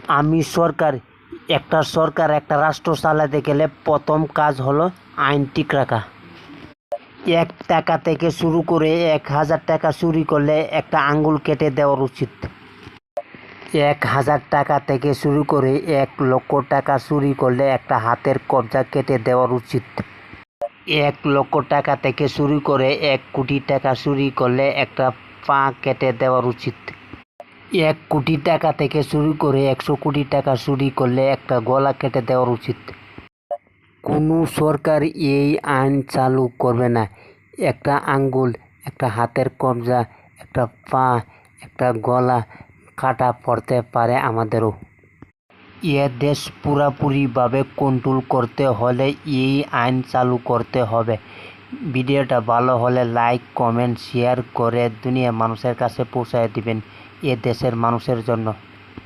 আমি সরকার একটা রাষ্ট্র চালাতে গেলে প্রথম কাজ হলো আইন ঠিক রাখা। 1 টাকা থেকে শুরু করে 1000 টাকা চুরি করলে একটা আঙ্গুল কেটে দেওয়ার উচিত। 1000 টাকা থেকে শুরু করে 1 লক্ষ টাকা চুরি করলে একটা হাতের কবজা কেটে দেওয়ার উচিত। 1 লক্ষ টাকা থেকে শুরু করে 1 কোটি টাকা চুরি করলে একটা পা কেটে দেওয়ার উচিত। 1 কোটি টাকা থেকে শুরু করে 100 কোটি টাকা চুরি করলে একটা গলা কেটে দেওয়ার উচিত। কোনো সরকার এই আইন চালু করবে না। একটা আঙ্গুল, একটা হাতের কবজা, একটা পা, একটা গলা কাটা পড়তে পারে আমাদেরও। এ দেশ পুরোপুরিভাবে কন্ট্রোল করতে হলে এই আইন চালু করতে হবে। ভিডিওটা ভালো হলে লাইক, কমেন্ট, শেয়ার করে দুনিয়ার মানুষের কাছে পৌঁছায় দিবেন এ দেশের মানুষের জন্য।